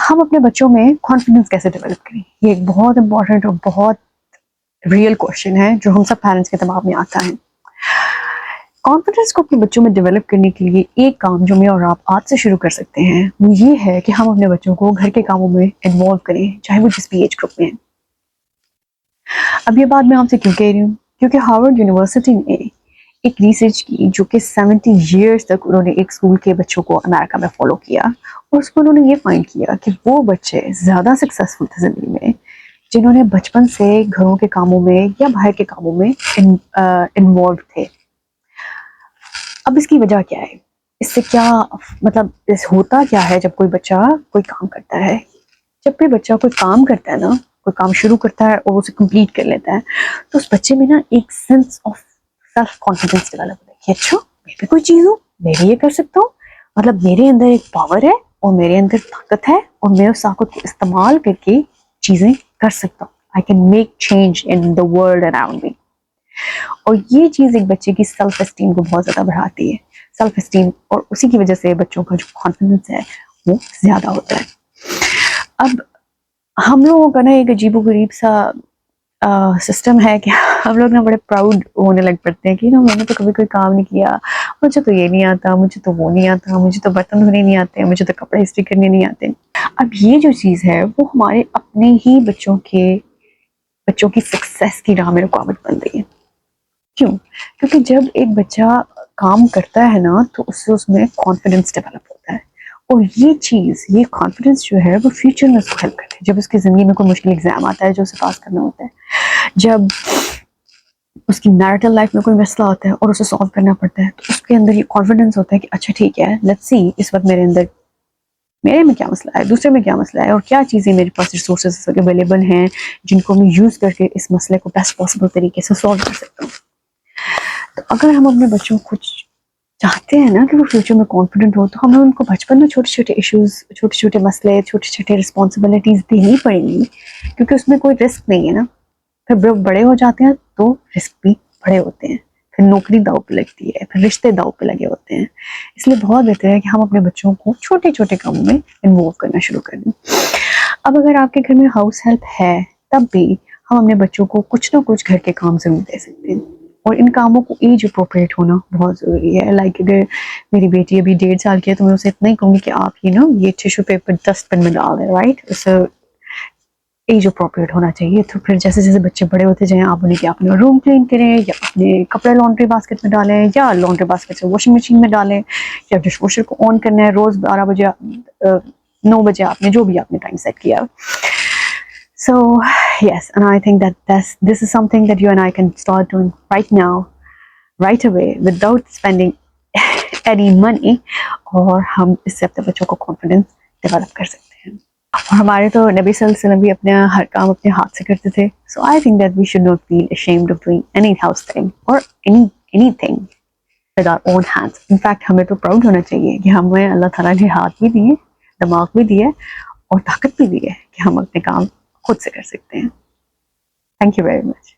हम अपने बच्चों में कॉन्फिडेंस कैसे डेवलप करें? ये एक बहुत इंपॉर्टेंट और बहुत रियल क्वेश्चन है जो हम सब पेरेंट्स के दिमाग में आता है। कॉन्फिडेंस को अपने बच्चों में डेवलप करने के लिए एक काम जो मैं और आप आज से शुरू कर सकते हैं वो ये है कि हम अपने बच्चों को घर के कामों में इन्वॉल्व करें, चाहे वो जिस भी एज ग्रुप में है। अब ये बात मैं आपसे क्यों कह रही हूँ? क्योंकि हार्वर्ड यूनिवर्सिटी ने एक रिसर्च की जो कि 70 इयर्स तक उन्होंने एक स्कूल के बच्चों को अमेरिका में फॉलो किया और उसमें उन्होंने ये फाइंड किया कि वो बच्चे ज़्यादा सक्सेसफुल थे ज़िंदगी में जिन्होंने बचपन से घरों के कामों में या बाहर के कामों में इन्वॉल्व थे। अब इसकी वजह क्या है? इससे क्या मतलब इस होता क्या है जब कोई बच्चा कोई काम करता है? जब भी बच्चा कोई काम करता है ना, कोई काम शुरू करता है और उसे कंप्लीट कर लेता है, तो उस बच्चे में ना एक sense of self confidence develop होता है कि अच्छा मैं भी कोई चीज़ हूँ, मैं भी ये कर सकता हूँ। मतलब मेरे अंदर एक पावर है और मेरे अंदर ताकत है और मैं उस ताकत को इस्तेमाल करके चीज़ें कर सकता हूँ। I can make change in the world around me. और ये चीज़ एक बच्चे की सेल्फ एस्टीम को बहुत ज़्यादा बढ़ाती है। सेल्फ एस्टीम और उसी की वजह से बच्चों का जो कॉन्फिडेंस है वो ज़्यादा होता है। अब हम लोगों का ना एक अजीबो-गरीब सा सिस्टम है कि हम लोग ना बड़े प्राउड होने लग पड़ते हैं कि ना मैंने तो कभी कोई काम नहीं किया, मुझे तो ये नहीं आता, मुझे तो वो नहीं आता, मुझे तो बर्तन धोने नहीं आते, मुझे तो कपड़े इस्त्री करने नहीं आते। अब ये जो चीज़ है वो हमारे अपने ही बच्चों की सक्सेस की राह में रुकावट बन रही है। क्यों? क्योंकि जब एक बच्चा काम करता है ना तो उससे उसमें कॉन्फिडेंस डेवलप होता है और ये कॉन्फिडेंस जो है वो फ्यूचर में उसको हेल्प करता है। जब उसकी ज़िंदगी में कोई मुश्किल एग्जाम आता है जो उसे पास करना होता है, जब उसकी मैरिटल लाइफ में कोई मसला होता है और उसे सॉल्व करना पड़ता है, तो उसके अंदर ये कॉन्फिडेंस होता है कि अच्छा ठीक है, लेट्स सी इस वक्त मेरे में क्या मसला है, दूसरे में क्या मसला है और क्या चीज़ें मेरे पास रिसोर्सेज अवेलेबल हैं जिनको मैं यूज़ करके इस मसले को बेस्ट पॉसिबल तरीके से सॉल्व कर सकता हूँ। तो अगर हम अपने बच्चों को कुछ चाहते हैं ना कि वो फ्यूचर में कॉन्फिडेंट हो, तो हमें उनको बचपन में छोटे-छोटे इश्यूज़, छोटे-छोटे मसले, छोटे-छोटे रिस्पॉन्सिबिलिटीज़ देनी पड़ेंगी क्योंकि उसमें कोई रिस्क नहीं है ना। फिर जब बड़े हो जाते हैं तो रिस्क भी बड़े होते हैं, फिर नौकरी दांव पे लगती है, फिर रिश्ते दांव पे लगे होते हैं। इसलिए बहुत बेहतर है कि हम अपने बच्चों को छोटे-छोटे कामों में इन्वॉल्व करना शुरू कर दें। अब अगर आपके घर में हाउस हेल्प है, तब भी हम अपने बच्चों को कुछ ना कुछ घर के काम ज़रूर दे सकते हैं और इन कामों को एज अप्रोप्रिएट होना बहुत ज़रूरी है। लाइक अगर मेरी बेटी अभी 1.5 साल की है तो मैं उसे इतना ही कहूँगी कि आप ये टिश्यू पेपर डस्टबिन में डाल दें, राइट? उसे एज अप्रोप्रिएट होना चाहिए। तो फिर जैसे-जैसे बच्चे बड़े होते जाएँ, आप उन्हें क्या अपना रूम क्लीन करें या अपने कपड़े लॉन्ड्री बास्केट में डालें या लॉन्ड्री बास्केट से वॉशिंग मशीन में डालें या डिशवॉशर को ऑन करना है रोज़ 12 बजे 9 बजे आपने जो भी आपने टाइम सेट किया। So yes, and I think that this is something that you and I can start doing right now, right away, without spending any money, और हम इससे अपने बच्चों को कॉन्फिडेंस डेवलप कर सकते हैं। और हमारे तो नबी सल्लल्लाहु अलैहि वसल्लम भी अपना हर काम अपने हाथ से करते थे। So I think that we should not feel ashamed of doing any house thing or anything with our own hands. In fact हमें तो प्राउड होना चाहिए कि हमें अल्लाह ताला ने हाथ भी दिए, दिमाग भी दिए और ताकत भी दी है कि हम अपने काम खुद से कर सकते हैं। Thank you very much.